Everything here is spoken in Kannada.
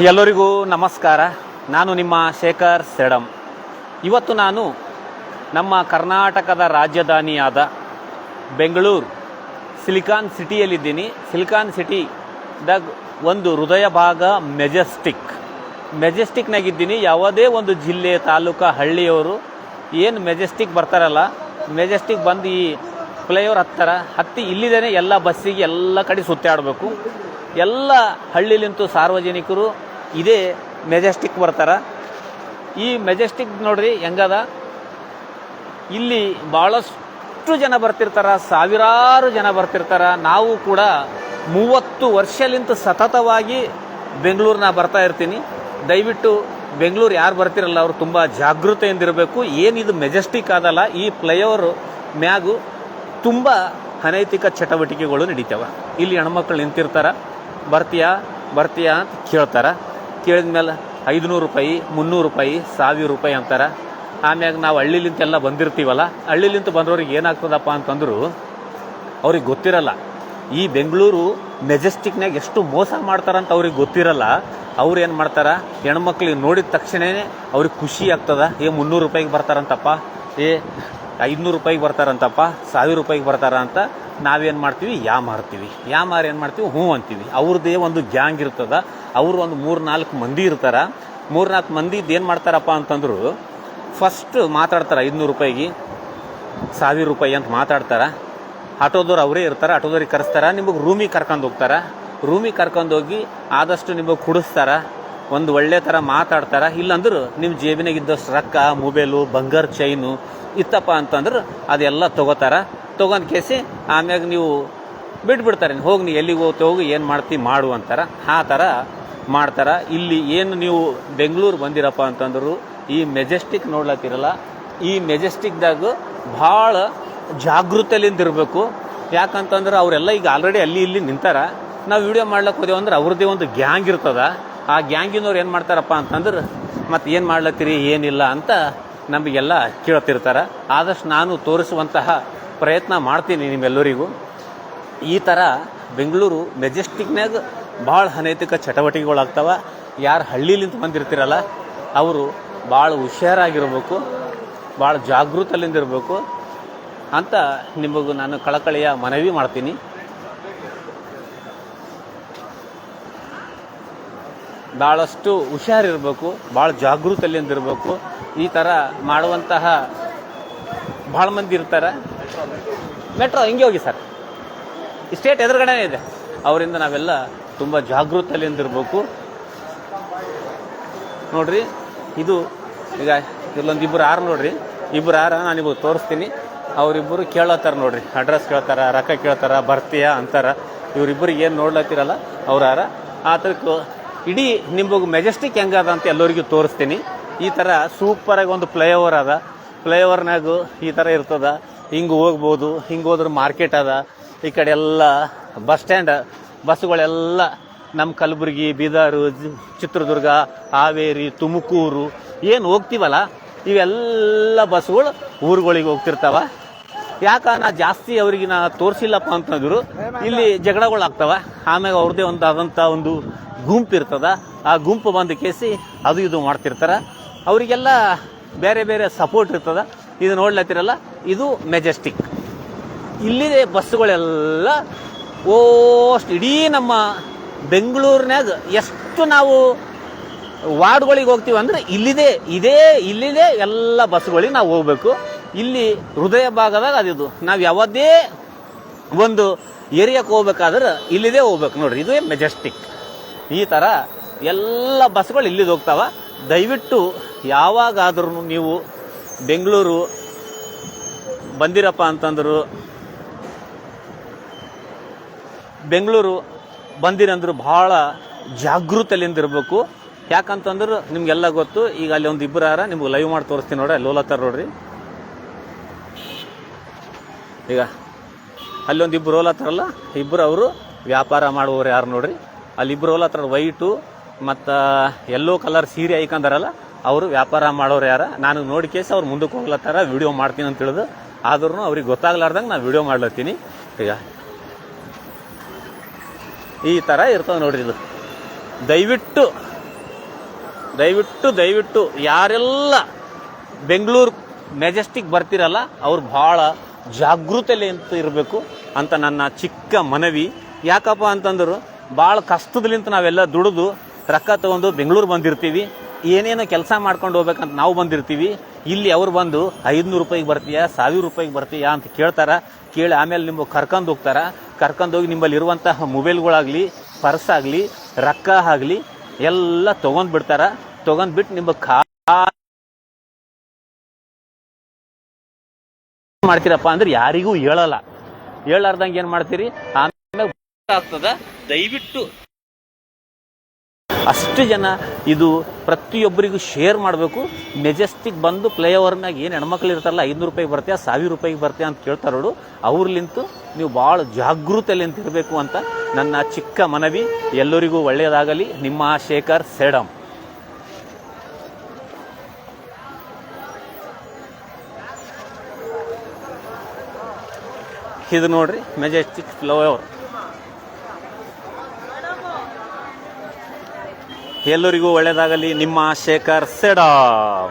ಎಲ್ಲರಿಗೂ ನಮಸ್ಕಾರ. ನಾನು ನಿಮ್ಮ ಶೇಖರ್ ಸೇಡಂ. ಇವತ್ತು ನಾನು ನಮ್ಮ ಕರ್ನಾಟಕದ ರಾಜಧಾನಿಯಾದ ಬೆಂಗಳೂರು ಸಿಲಿಕಾನ್ ಸಿಟಿಯಲ್ಲಿದ್ದೀನಿ. ಸಿಲಿಕಾನ್ ಸಿಟಿದಾಗ ಒಂದು ಹೃದಯ ಭಾಗ ಮೆಜೆಸ್ಟಿಕ್ನಾಗಿದ್ದೀನಿ. ಯಾವುದೇ ಒಂದು ಜಿಲ್ಲೆ ತಾಲೂಕು ಹಳ್ಳಿಯವರು ಏನು ಮೆಜೆಸ್ಟಿಕ್ ಬರ್ತಾರಲ್ಲ, ಮೆಜೆಸ್ಟಿಕ್ ಬಂದು ಈ ಫ್ಲೈಓವರ್ ಹತ್ತಿ ಇಲ್ಲಿದ್ದೇನೆ ಎಲ್ಲ ಬಸ್ಸಿಗೆ ಎಲ್ಲ ಕಡೆ ಸುತ್ತಾಡಬೇಕು. ಎಲ್ಲ ಹಳ್ಳಿಲಿಂತೂ ಸಾರ್ವಜನಿಕರು ಇದೇ ಮೆಜೆಸ್ಟಿಕ್ ಬರ್ತಾರೆ. ಈ ಮೆಜೆಸ್ಟಿಕ್ ನೋಡ್ರಿ ಹೆಂಗದ, ಇಲ್ಲಿ ಭಾಳಷ್ಟು ಜನ ಬರ್ತಿರ್ತಾರೆ, ಸಾವಿರಾರು ಜನ ಬರ್ತಿರ್ತಾರೆ. ನಾವು ಕೂಡ 30 ವರ್ಷಲಿಂತ ಸತತವಾಗಿ ಬೆಂಗಳೂರಿನ ಬರ್ತಾ ಇರ್ತೀನಿ. ದಯವಿಟ್ಟು ಬೆಂಗಳೂರು ಯಾರು ಬರ್ತಿರಲ್ಲ ಅವರು ತುಂಬ ಜಾಗೃತೆಯಿಂದಿರಬೇಕು. ಏನಿದು ಮೆಜೆಸ್ಟಿಕ್ ಆದಲ್ಲ, ಈ ಫ್ಲೈಓವರ್ ಮ್ಯಾಗು ತುಂಬ ಅನೈತಿಕ ಚಟುವಟಿಕೆಗಳು ನಡೀತಾವೆ. ಇಲ್ಲಿ ಹೆಣ್ಮಕ್ಳು ನಿಂತಿರ್ತಾರೆ, ಬರ್ತೀಯಾ ಅಂತ ಕೇಳ್ತಾರೆ. ಕೇಳಿದ ಮೇಲೆ 500 ರೂಪಾಯಿ, 300 ರೂಪಾಯಿ, 1000 ರೂಪಾಯಿ ಅಂತಾರೆ. ಆಮ್ಯಾಗ ನಾವು ಹಳ್ಳಿಲಿಂತೆಲ್ಲ ಬಂದಿರ್ತೀವಲ್ಲ, ಹಳ್ಳಿಲಿಂತ ಬಂದವ್ರಿಗೆ ಏನಾಗ್ತದಪ್ಪ ಅಂತಂದ್ರು ಅವ್ರಿಗೆ ಗೊತ್ತಿರಲ್ಲ ಈ ಬೆಂಗಳೂರು ಮೆಜೆಸ್ಟಿಕ್ನಾಗ ಎಷ್ಟು ಮೋಸ ಮಾಡ್ತಾರಂತ ಅವ್ರಿಗೆ ಗೊತ್ತಿರಲ್ಲ. ಅವ್ರು ಏನು ಮಾಡ್ತಾರೆ, ಹೆಣ್ಮಕ್ಳಿಗೆ ನೋಡಿದ ತಕ್ಷಣವೇ ಅವ್ರಿಗೆ ಖುಷಿ ಆಗ್ತದ. 300 ರೂಪಾಯಿಗೆ ಬರ್ತಾರಂತಪ್ಪ, 500 ರೂಪಾಯಿಗೆ ಬರ್ತಾರಂತಪ್ಪ, 1000 ರೂಪಾಯಿಗೆ ಬರ್ತಾರ ಅಂತ ನಾವೇನು ಮಾಡ್ತೀವಿ, ಯಾಮಾರು ಏನು ಮಾಡ್ತೀವಿ, ಹ್ಞೂ ಅಂತೀವಿ. ಅವ್ರದ್ದೇ ಒಂದು ಗ್ಯಾಂಗ್ ಇರ್ತದ. ಅವರು ಒಂದು 3-4 ಮಂದಿ ಇರ್ತಾರೆ. 3-4 ಮಂದಿದ್ದು ಏನು ಮಾಡ್ತಾರಪ್ಪ ಅಂತಂದ್ರು, ಫಸ್ಟ್ ಮಾತಾಡ್ತಾರೆ 500 ರೂಪಾಯಿಗೆ, 1000 ರೂಪಾಯಿ ಅಂತ ಮಾತಾಡ್ತಾರೆ. ಆಟೋದವ್ರು ಅವರೇ ಇರ್ತಾರೆ, ಆಟೋದವ್ರಿಗೆ ಕರೆಸ್ತಾರೆ, ನಿಮಗೆ ರೂಮಿಗೆ ಕರ್ಕೊಂಡು ಹೋಗ್ತಾರೆ. ರೂಮಿಗೆ ಕರ್ಕೊಂಡೋಗಿ ಆದಷ್ಟು ನಿಮಗೆ ಕುಡಿಸ್ತಾರೆ, ಒಂದು ಒಳ್ಳೆ ಥರ ಮಾತಾಡ್ತಾರೆ. ಇಲ್ಲಾಂದ್ರೆ ನಿಮ್ಮ ಜೇಬಿನಾಗ ಇದ್ದಷ್ಟು ರೊಕ್ಕ, ಮೊಬೈಲು, ಬಂಗಾರ ಚೈನು ಇತ್ತಪ್ಪ ಅಂತಂದ್ರೆ ಅದೆಲ್ಲ ತೊಗೋತಾರೆ. ತೊಗೊಂಡು ಕೇಸಿ ಆಮ್ಯಾಗ ನೀವು ಬಿಟ್ಬಿಡ್ತಾರೆ. ಹೋಗಿ ನೀ ಎಲ್ಲಿಗೆ ಹೋಗಿ ಏನು ಮಾಡ್ತೀವಿ ಮಾಡು ಅಂತಾರೆ. ಆ ಥರ ಮಾಡ್ತಾರೆ. ಇಲ್ಲಿ ಏನು ನೀವು ಬೆಂಗಳೂರು ಬಂದಿರಪ್ಪ ಅಂತಂದ್ರು ಈ ಮೆಜೆಸ್ಟಿಕ್ ನೋಡ್ಲತ್ತಿರಲ್ಲ, ಈ ಮೆಜೆಸ್ಟಿಕ್ದಾಗ ಭಾಳ ಜಾಗೃತಿಯಲ್ಲಿಂದ ಇರಬೇಕು. ಯಾಕಂತಂದ್ರೆ ಅವರೆಲ್ಲ ಈಗ ಆಲ್ರೆಡಿ ಅಲ್ಲಿ ಇಲ್ಲಿ ನಿಂತಾರ. ನಾವು ವಿಡಿಯೋ ಮಾಡ್ಲಿಕ್ಕೆ ಹೋದೆವು ಅಂದ್ರೆ ಅವ್ರದ್ದೇ ಒಂದು ಗ್ಯಾಂಗ್ ಇರ್ತದ. ಆ ಗ್ಯಾಂಗಿನವ್ರು ಏನು ಮಾಡ್ತಾರಪ್ಪ ಅಂತಂದ್ರೆ ಮತ್ತೆ ಏನು ಮಾಡ್ಲತ್ತೀರಿ ಏನಿಲ್ಲ ಅಂತ ನಮಗೆಲ್ಲ ಕೇಳ್ತಿರ್ತಾರೆ. ಆದಷ್ಟು ನಾನು ತೋರಿಸುವಂತಹ ಪ್ರಯತ್ನ ಮಾಡ್ತೀನಿ ನಿಮ್ಮೆಲ್ಲರಿಗೂ. ಈ ಥರ ಬೆಂಗಳೂರು ಮೆಜೆಸ್ಟಿಕ್ನಾಗ ಭಾಳ ಅನೈತಿಕ ಚಟುವಟಿಕೆಗಳಾಗ್ತವೆ. ಯಾರು ಹಳ್ಳಿಲಿಂತ ಬಂದಿರ್ತಿರಲ್ಲ ಅವರು ಭಾಳ ಹುಷಾರಾಗಿರ್ಬೇಕು, ಭಾಳ ಜಾಗೃತಲಿಂದಿರಬೇಕು ಅಂತ ನಿಮಗೂ ನಾನು ಕಳಕಳಿಯ ಮನವಿ ಮಾಡ್ತೀನಿ. ಭಾಳಷ್ಟು ಹುಷಾರಿರಬೇಕು, ಭಾಳ ಜಾಗೃತಲಿಂದಿರಬೇಕು. ಈ ಥರ ಮಾಡುವಂತಹ ಭಾಳ ಮಂದಿ ಇರ್ತಾರೆ. ಮೆಟ್ರೋ ಹಿಂಗೆ ಹೋಗಿ ಸರ್, ಸ್ಟೇಟ್ ಎದುರುಗಡೆನೇ ಇದೆ. ಅವರಿಂದ ನಾವೆಲ್ಲ ತುಂಬ ಜಾಗೃತಲಿಂದಿರಬೇಕು. ನೋಡ್ರಿ, ಇದು ಈಗ ಇಲ್ಲೊಂದಿಬ್ಬರು ಆರು ನೋಡ್ರಿ, ಇಬ್ಬರು ಆರ ನಾನು ನಿಮಗೆ ತೋರಿಸ್ತೀನಿ. ಅವರಿಬ್ಬರು ಕೇಳತ್ತಾರ ನೋಡ್ರಿ, ಅಡ್ರೆಸ್ ಕೇಳ್ತಾರ, ರೊಕ್ಕ ಕೇಳ್ತಾರ, ಬರ್ತೀಯಾ ಅಂತಾರ. ಇವರಿಬ್ಬರಿಗೆ ಏನು ನೋಡ್ಲತ್ತಿರಲ್ಲ ಅವ್ರಾರ. ಅದಕ್ಕೆ ಇಡೀ ನಿಮಗೆ ಮೆಜೆಸ್ಟಿಕ್ ಹೆಂಗದ ಅಂತ ಎಲ್ಲರಿಗೂ ತೋರಿಸ್ತೀನಿ. ಈ ಥರ ಸೂಪರಾಗಿ ಒಂದು ಫ್ಲೈಓವರ್ ಅದ. ಫ್ಲೈಓವರ್ನಾಗು ಈ ಥರ ಇರ್ತದ. ಹಿಂಗೆ ಹೋಗ್ಬೋದು, ಹಿಂಗೆ ಹೋದ್ರೆ ಮಾರ್ಕೆಟ್ ಅದ. ಈ ಕಡೆ ಎಲ್ಲ ಬಸ್ ಸ್ಟ್ಯಾಂಡ್, ಬಸ್ಸುಗಳೆಲ್ಲ ನಮ್ಮ ಕಲಬುರಗಿ, ಬೀದರ್, ಚಿತ್ರದುರ್ಗ, ಹಾವೇರಿ, ತುಮಕೂರು ಏನು ಹೋಗ್ತೀವಲ್ಲ ಇವೆಲ್ಲ ಬಸ್ಸುಗಳು ಊರುಗಳಿಗೆ ಹೋಗ್ತಿರ್ತಾವ. ನಾ ಜಾಸ್ತಿ ಅವ್ರಿಗೆ ನಾ ತೋರಿಸಿಲ್ಲಪ್ಪ ಅಂತಂದ್ರು ಇಲ್ಲಿ ಜಗಳಗಳಾಗ್ತವ. ಆಮ್ಯಾಗ ಅವ್ರದ್ದೇ ಒಂದು ಆದಂಥ ಒಂದು ಗುಂಪು ಇರ್ತದ. ಆ ಗುಂಪು ಬಂದು ಕೇಸಿ ಅದು ಇದು ಮಾಡ್ತಿರ್ತಾರೆ. ಅವರಿಗೆಲ್ಲ ಬೇರೆ ಬೇರೆ ಸಪೋರ್ಟ್ ಇರ್ತದ. ಇದು ನೋಡ್ಲತ್ತಿರಲ್ಲ, ಇದು ಮೆಜೆಸ್ಟಿಕ್. ಇಲ್ಲಿದೆ ಬಸ್ಸುಗಳೆಲ್ಲ ಇಡೀ ನಮ್ಮ ಬೆಂಗಳೂರಿನಾಗ ಎಷ್ಟು ನಾವು ವಾರ್ಡ್ಗಳಿಗೆ ಹೋಗ್ತೀವಿ ಅಂದ್ರೆ ಇಲ್ಲಿದೆ ಎಲ್ಲ ಬಸ್ಸುಗಳಿಗೆ ನಾವು ಹೋಗ್ಬೇಕು. ಇಲ್ಲಿ ಹೃದಯ ಭಾಗದಾಗ ಅದಿದು. ನಾವು ಯಾವುದೇ ಒಂದು ಏರಿಯಾಕ್ಕೆ ಹೋಗ್ಬೇಕಾದ್ರೆ ಇಲ್ಲಿದೆ ಹೋಗ್ಬೇಕು ನೋಡ್ರಿ, ಇದೇ ಮೆಜೆಸ್ಟಿಕ್. ಈ ಥರ ಎಲ್ಲ ಬಸ್ಗಳು ಇಲ್ಲಿದೆ ಹೋಗ್ತಾವ. ದಯವಿಟ್ಟು ಯಾವಾಗಾದ್ರೂ ನೀವು ಬೆಂಗಳೂರು ಬಂದಿರಪ್ಪ ಅಂತಂದ್ರು, ಬೆಂಗಳೂರು ಬಂದಿರಂದ್ರು ಭಾಳ ಜಾಗೃತಲಿಂದಿರಬೇಕು. ಯಾಕಂತಂದ್ರೆ ನಿಮ್ಗೆಲ್ಲ ಗೊತ್ತು. ಈಗ ಅಲ್ಲಿ ಒಂದು ಇಬ್ಬರು ಯಾರ ನಿಮ್ಗೆ ಲೈವ್ ಮಾಡಿ ತೋರಿಸ್ತೀನಿ ನೋಡ್ರಿ, ಅಲ್ಲಿ ಹೋಲತ್ತಾರ ನೋಡ್ರಿ. ಈಗ ಅಲ್ಲಿ ಒಂದು ಇಬ್ಬರು ಹೋಲತ್ತಾರಲ್ಲ, ಇಬ್ಬರು ಅವರು ವ್ಯಾಪಾರ ಮಾಡುವವರು ಯಾರು ನೋಡ್ರಿ. ಅಲ್ಲಿ ಇಬ್ಬರು ಹೋಲತ್ತಾರ, ವೈಟು ಮತ್ತು ಯೆಲ್ಲೋ ಕಲರ್ ಸೀರೆ ಹಾಯ್ಕೊಂಡಾರಲ್ಲ ಅವರು ವ್ಯಾಪಾರ ಮಾಡೋರು ಯಾರ. ನಾನು ನೋಡಿ ಕೇಸಿ ಅವ್ರು ಮುಂದಕ್ಕೆ ಹೋಗ್ಲತ್ತಾರ, ವಿಡಿಯೋ ಮಾಡ್ತೀನಿ ಅಂತ ಹೇಳಿದ್ರು. ಆದ್ರೂ ಅವ್ರಿಗೆ ಗೊತ್ತಾಗ್ಲಾರ್ದಂಗೆ ನಾನು ವಿಡಿಯೋ ಮಾಡ್ಲತ್ತೀನಿ. ಈಗ ಈ ಥರ ಇರ್ತವೆ ನೋಡ್ರಿ. ಇದು ದಯವಿಟ್ಟು ದಯವಿಟ್ಟು ಯಾರೆಲ್ಲ ಬೆಂಗಳೂರು ಮೆಜೆಸ್ಟಿಕ್ ಬರ್ತಿರಲ್ಲ ಅವ್ರು ಭಾಳ ಜಾಗೃತೆಯಲ್ಲಿ ಅಂತ ಇರಬೇಕು ಅಂತ ನನ್ನ ಚಿಕ್ಕ ಮನವಿ. ಯಾಕಪ್ಪ ಅಂತಂದ್ರು ಭಾಳ ಕಷ್ಟದಲ್ಲಿಂತ ನಾವೆಲ್ಲ ದುಡಿದು ರೊಕ್ಕ ತಗೊಂಡು ಬೆಂಗಳೂರು ಬಂದಿರ್ತೀವಿ, ಏನೇನೋ ಕೆಲಸ ಮಾಡ್ಕೊಂಡು ಹೋಗ್ಬೇಕಂತ ನಾವು ಬಂದಿರ್ತೀವಿ. ಇಲ್ಲಿ ಅವ್ರು ಬಂದು 500 ರೂಪಾಯಿಗೆ ಬರ್ತೀಯಾ, 1000 ರೂಪಾಯಿಗೆ ಬರ್ತೀಯಾ ಅಂತ ಕೇಳಿ ಆಮೇಲೆ ನಿಮಗೆ ಕರ್ಕೊಂಡೋಗಿ ನಿಮ್ಮಲ್ಲಿ ಇರುವಂತಹ ಮೊಬೈಲ್ಗಳಾಗಲಿ, ಪರ್ಸ್ ಆಗಲಿ, ರೊಕ್ಕ ಆಗಲಿ ಎಲ್ಲ ತೊಗೊಂಡ್ಬಿಡ್ತಾರ. ತೊಗೊಂಡ್ಬಿಟ್ಟು ನಿಮಗೆ ಮಾಡ್ತೀರಪ್ಪ ಅಂದ್ರೆ ಯಾರಿಗೂ ಹೇಳಾರ್ದಂಗೆ ಏನು ಮಾಡ್ತೀರಿ, ಆಮೇಲೆ ಆಗ್ತದ. ದಯವಿಟ್ಟು ಅಷ್ಟು ಜನ ಇದು ಪ್ರತಿಯೊಬ್ಬರಿಗೂ ಶೇರ್ ಮಾಡಬೇಕು. ಮೆಜೆಸ್ಟಿಕ್ ಬಂದು ಫ್ಲೈಓವರ್ನಾಗ ಏನು ಹೆಣ್ಮಕ್ಳು ಇರ್ತಾರಲ್ಲ, 500 ರೂಪಾಯಿಗೆ ಬರ್ತೀಯಾ, 1000 ರೂಪಾಯಿಗೆ ಬರ್ತೀಯಾ ಅಂತ ಕೇಳ್ತಾರೋಡು, ಅವ್ರಲಿಂತು ನೀವು ಭಾಳ ಜಾಗೃತೆಯಲ್ಲಿ ಇರಬೇಕು ಅಂತ ನನ್ನ ಚಿಕ್ಕ ಮನವಿ. ಎಲ್ಲರಿಗೂ ಒಳ್ಳೆಯದಾಗಲಿ. ನಿಮ್ಮ ಶೇಖರ್ ಸೇಡಂ. ಇದು ನೋಡ್ರಿ ಮೆಜೆಸ್ಟಿಕ್ ಫ್ಲೈಓವರ್. ಎಲ್ಲರಿಗೂ ಒಳ್ಳೆಯದಾಗಲಿ. ನಿಮ್ಮ ಶೇಖರ್ ಸೇಡಂ.